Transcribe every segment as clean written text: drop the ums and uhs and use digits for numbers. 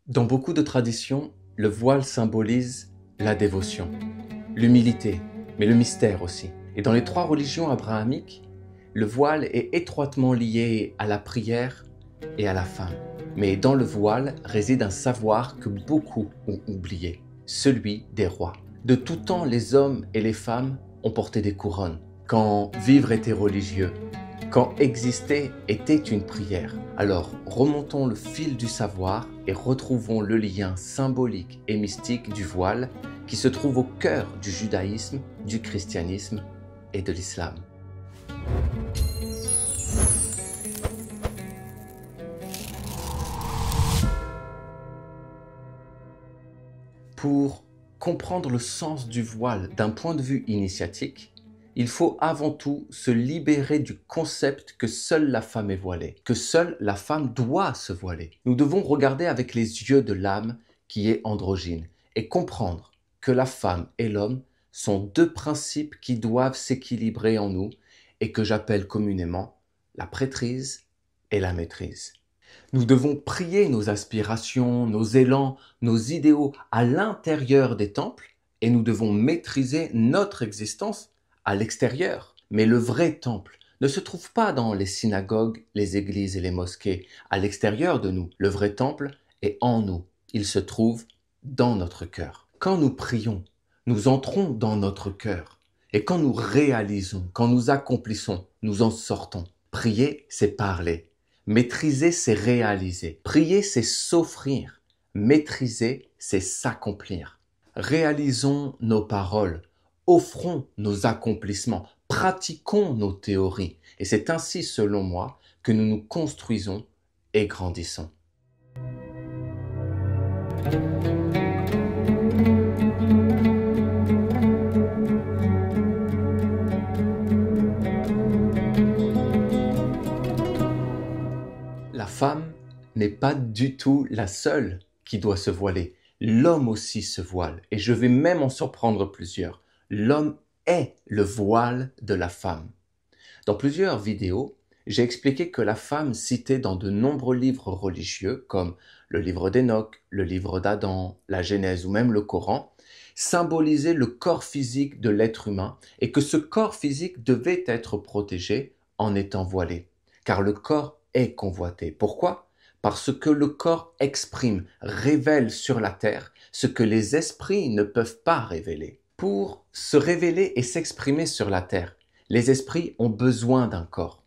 Dans beaucoup de traditions, le voile symbolise la dévotion, l'humilité, mais le mystère aussi. Et dans les trois religions abrahamiques, le voile est étroitement lié à la prière et à la femme. Mais dans le voile réside un savoir que beaucoup ont oublié, celui des rois. De tout temps, les hommes et les femmes ont porté des couronnes. Quand vivre était religieux, quand exister était une prière. Alors remontons le fil du savoir et retrouvons le lien symbolique et mystique du voile qui se trouve au cœur du judaïsme, du christianisme et de l'islam. Pour comprendre le sens du voile d'un point de vue initiatique, il faut avant tout se libérer du concept que seule la femme est voilée, que seule la femme doit se voiler. Nous devons regarder avec les yeux de l'âme qui est androgyne et comprendre que la femme et l'homme sont deux principes qui doivent s'équilibrer en nous et que j'appelle communément la prêtrise et la maîtrise. Nous devons prier nos aspirations, nos élans, nos idéaux à l'intérieur des temples et nous devons maîtriser notre existence à l'extérieur. Mais le vrai temple ne se trouve pas dans les synagogues, les églises et les mosquées, à l'extérieur de nous. Le vrai temple est en nous. Il se trouve dans notre cœur. Quand nous prions, nous entrons dans notre cœur. Et quand nous réalisons, quand nous accomplissons, nous en sortons. Prier, c'est parler. Maîtriser, c'est réaliser. Prier, c'est s'offrir. Maîtriser, c'est s'accomplir. Réalisons nos paroles. Offrons nos accomplissements, pratiquons nos théories. Et c'est ainsi, selon moi, que nous nous construisons et grandissons. La femme n'est pas du tout la seule qui doit se voiler. L'homme aussi se voile, et je vais même en surprendre plusieurs. L'homme est le voile de la femme. Dans plusieurs vidéos, j'ai expliqué que la femme citée dans de nombreux livres religieux, comme le livre d'Enoch, le livre d'Adam, la Genèse ou même le Coran, symbolisait le corps physique de l'être humain et que ce corps physique devait être protégé en étant voilé. Car le corps est convoité. Pourquoi ? Parce que le corps exprime, révèle sur la terre ce que les esprits ne peuvent pas révéler. Pour se révéler et s'exprimer sur la terre, les esprits ont besoin d'un corps.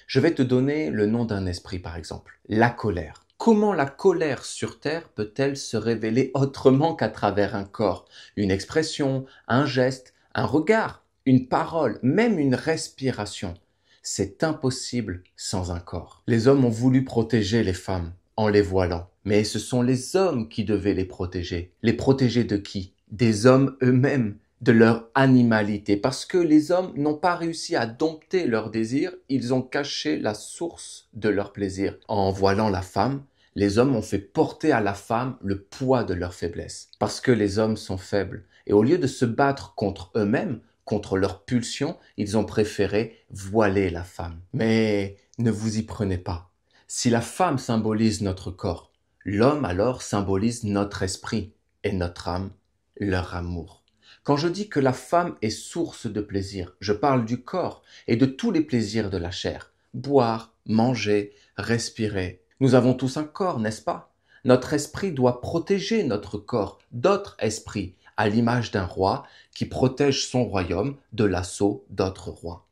Je vais te donner le nom d'un esprit par exemple, la colère. Comment la colère sur terre peut-elle se révéler autrement qu'à travers un corps, une expression, un geste, un regard, une parole, même une respiration ? C'est impossible sans un corps. Les hommes ont voulu protéger les femmes en les voilant, mais ce sont les hommes qui devaient les protéger. Les protéger de qui ? Des hommes eux-mêmes, de leur animalité, parce que les hommes n'ont pas réussi à dompter leurs désirs, ils ont caché la source de leur plaisir. En voilant la femme, les hommes ont fait porter à la femme le poids de leur faiblesse, parce que les hommes sont faibles. Et au lieu de se battre contre eux-mêmes, contre leurs pulsions, ils ont préféré voiler la femme. Mais ne vous y prenez pas. Si la femme symbolise notre corps, l'homme alors symbolise notre esprit et notre âme, leur amour. Quand je dis que la femme est source de plaisir, je parle du corps et de tous les plaisirs de la chair. Boire, manger, respirer. Nous avons tous un corps, n'est-ce pas ? Notre esprit doit protéger notre corps d'autres esprits, à l'image d'un roi qui protège son royaume de l'assaut d'autres rois.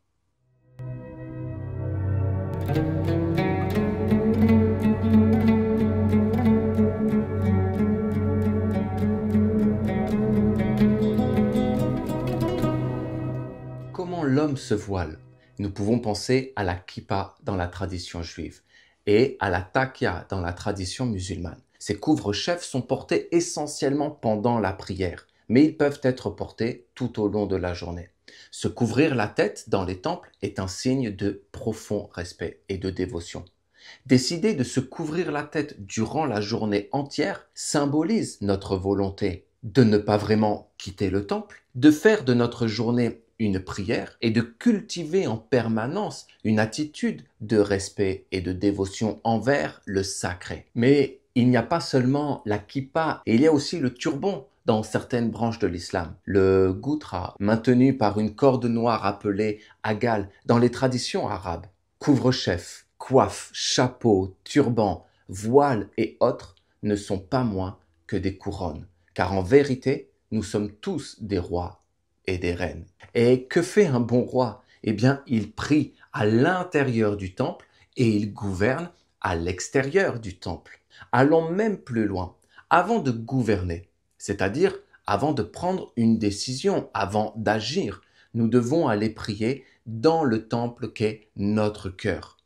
Comment l'homme se voile ? Nous pouvons penser à la kippa dans la tradition juive et à la takia dans la tradition musulmane. Ces couvre-chefs sont portés essentiellement pendant la prière, mais ils peuvent être portés tout au long de la journée. Se couvrir la tête dans les temples est un signe de profond respect et de dévotion. Décider de se couvrir la tête durant la journée entière symbolise notre volonté de ne pas vraiment quitter le temple, de faire de notre journée une prière et de cultiver en permanence une attitude de respect et de dévotion envers le sacré. Mais il n'y a pas seulement la kippa, il y a aussi le turban dans certaines branches de l'islam. Le goutra, maintenu par une corde noire appelée agal dans les traditions arabes. Couvre-chef, coiffe, chapeau, turban, voile et autres ne sont pas moins que des couronnes. Car en vérité, nous sommes tous des rois et des reines. Et que fait un bon roi? Eh bien, il prie à l'intérieur du temple et il gouverne à l'extérieur du temple. Allons même plus loin. Avant de gouverner, c'est-à-dire avant de prendre une décision, avant d'agir, nous devons aller prier dans le temple qu'est notre cœur.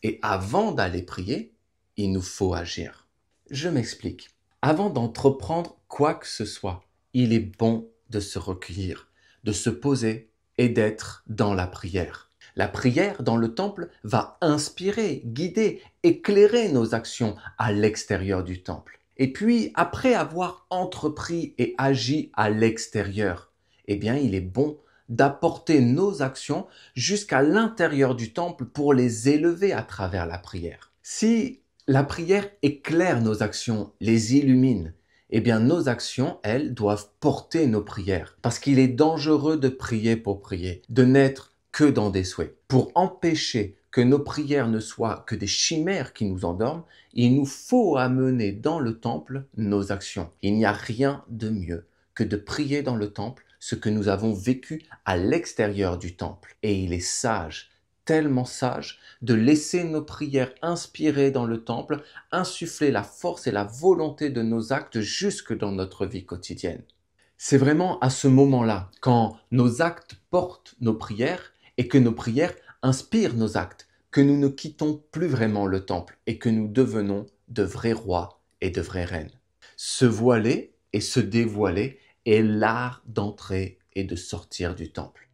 Et avant d'aller prier, il nous faut agir. Je m'explique. Avant d'entreprendre quoi que ce soit, il est bon de se recueillir, de se poser et d'être dans la prière. La prière dans le temple va inspirer, guider, éclairer nos actions à l'extérieur du temple. Et puis, après avoir entrepris et agi à l'extérieur, eh bien, il est bon d'apporter nos actions jusqu'à l'intérieur du temple pour les élever à travers la prière. Si la prière éclaire nos actions, les illumine, eh bien nos actions, elles, doivent porter nos prières. Parce qu'il est dangereux de prier pour prier, de n'être que dans des souhaits. Pour empêcher que nos prières ne soient que des chimères qui nous endorment, il nous faut amener dans le temple nos actions. Il n'y a rien de mieux que de prier dans le temple ce que nous avons vécu à l'extérieur du temple. Et il est sage, tellement sage, de laisser nos prières inspirer dans le temple, insuffler la force et la volonté de nos actes jusque dans notre vie quotidienne. C'est vraiment à ce moment-là, quand nos actes portent nos prières et que nos prières inspirent nos actes, que nous ne quittons plus vraiment le temple et que nous devenons de vrais rois et de vraies reines. Se voiler et se dévoiler est l'art d'entrer et de sortir du temple.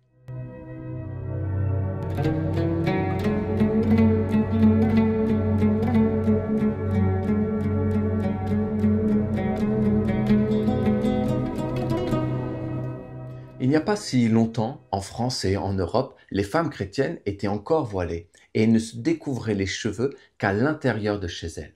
Il n'y a pas si longtemps, en France et en Europe, les femmes chrétiennes étaient encore voilées et ne se découvraient les cheveux qu'à l'intérieur de chez elles.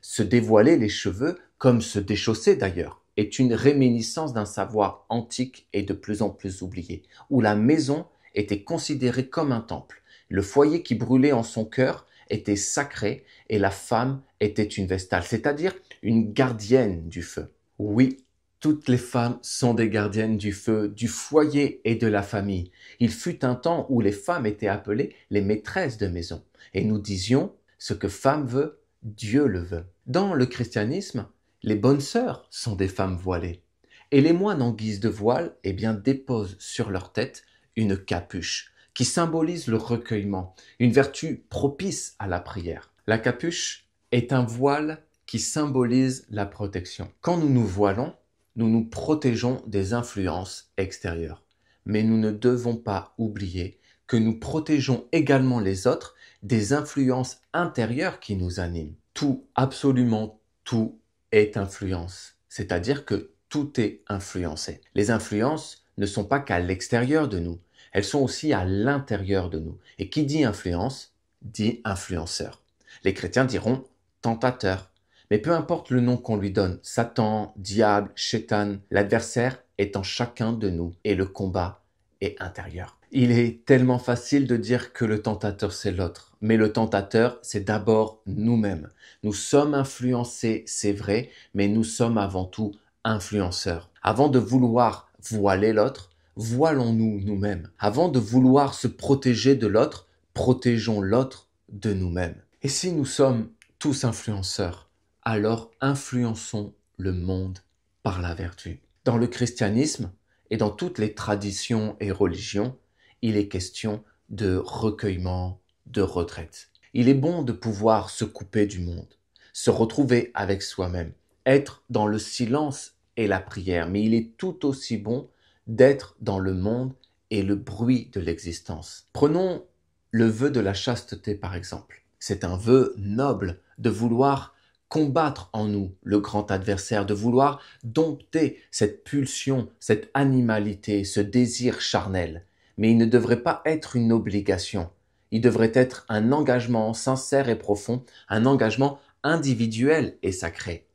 Se dévoiler les cheveux, comme se déchausser d'ailleurs, est une réminiscence d'un savoir antique et de plus en plus oublié, où la maison était considérée comme un temple. Le foyer qui brûlait en son cœur était sacré et la femme était une vestale, c'est-à-dire une gardienne du feu. Oui, toutes les femmes sont des gardiennes du feu, du foyer et de la famille. Il fut un temps où les femmes étaient appelées les maîtresses de maison. Et nous disions, ce que femme veut, Dieu le veut. Dans le christianisme, les bonnes sœurs sont des femmes voilées. Et les moines en guise de voile, eh bien, déposent sur leur tête une capuche qui symbolise le recueillement, une vertu propice à la prière. La capuche est un voile qui symbolise la protection. Quand nous nous voilons, nous nous protégeons des influences extérieures. Mais nous ne devons pas oublier que nous protégeons également les autres des influences intérieures qui nous animent. Tout, absolument tout, est influence. C'est-à-dire que tout est influencé. Les influences ne sont pas qu'à l'extérieur de nous, elles sont aussi à l'intérieur de nous. Et qui dit influence, dit influenceur. Les chrétiens diront tentateur. Mais peu importe le nom qu'on lui donne, Satan, diable, Shaitan, l'adversaire est en chacun de nous et le combat est intérieur. Il est tellement facile de dire que le tentateur c'est l'autre, mais le tentateur c'est d'abord nous-mêmes. Nous sommes influencés, c'est vrai, mais nous sommes avant tout influenceurs. Avant de vouloir voiler l'autre, voilons-nous nous-mêmes. Avant de vouloir se protéger de l'autre, protégeons l'autre de nous-mêmes. Et si nous sommes tous influenceurs, alors influençons le monde par la vertu. Dans le christianisme et dans toutes les traditions et religions, il est question de recueillement, de retraite. Il est bon de pouvoir se couper du monde, se retrouver avec soi-même, être dans le silence et la prière, mais il est tout aussi bon d'être dans le monde et le bruit de l'existence. Prenons le vœu de la chasteté par exemple. C'est un vœu noble de vouloir combattre en nous le grand adversaire, de vouloir dompter cette pulsion, cette animalité, ce désir charnel. Mais il ne devrait pas être une obligation. Il devrait être un engagement sincère et profond, un engagement individuel et sacré.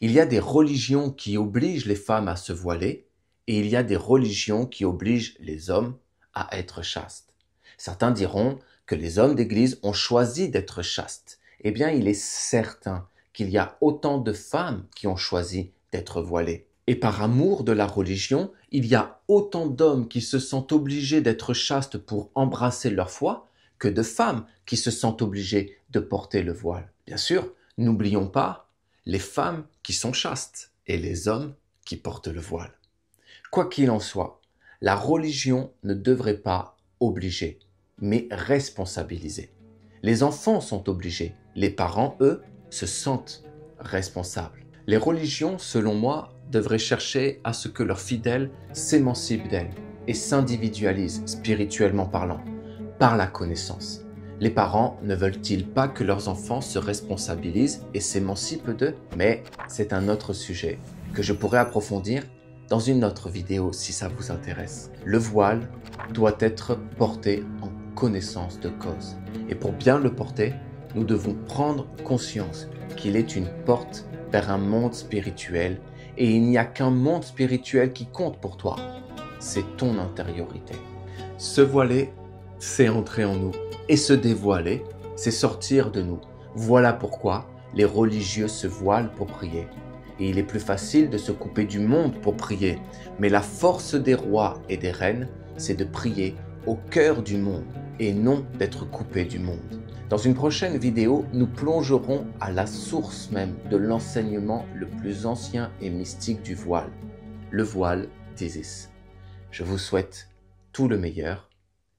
Il y a des religions qui obligent les femmes à se voiler et il y a des religions qui obligent les hommes à être chastes. Certains diront que les hommes d'église ont choisi d'être chastes. Eh bien, il est certain qu'il y a autant de femmes qui ont choisi d'être voilées. Et par amour de la religion, il y a autant d'hommes qui se sentent obligés d'être chastes pour embrasser leur foi que de femmes qui se sentent obligées de porter le voile. Bien sûr, n'oublions pas les femmes qui sont chastes et les hommes qui portent le voile. Quoi qu'il en soit, la religion ne devrait pas obliger, mais responsabiliser. Les enfants sont obligés, les parents, eux, se sentent responsables. Les religions, selon moi, devraient chercher à ce que leurs fidèles s'émancipent d'elles et s'individualisent spirituellement parlant, par la connaissance. Les parents ne veulent-ils pas que leurs enfants se responsabilisent et s'émancipent d'eux? Mais c'est un autre sujet que je pourrais approfondir dans une autre vidéo si ça vous intéresse. Le voile doit être porté en connaissance de cause. Et pour bien le porter, nous devons prendre conscience qu'il est une porte vers un monde spirituel et il n'y a qu'un monde spirituel qui compte pour toi. C'est ton intériorité. Se voiler, c'est entrer en nous. Et se dévoiler, c'est sortir de nous. Voilà pourquoi les religieux se voilent pour prier. Et il est plus facile de se couper du monde pour prier. Mais la force des rois et des reines, c'est de prier au cœur du monde et non d'être coupé du monde. Dans une prochaine vidéo, nous plongerons à la source même de l'enseignement le plus ancien et mystique du voile, le voile d'Isis. Je vous souhaite tout le meilleur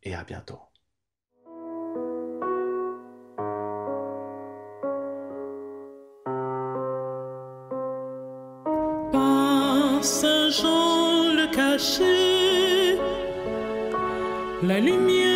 et à bientôt. Saint Jean le caché, la lumière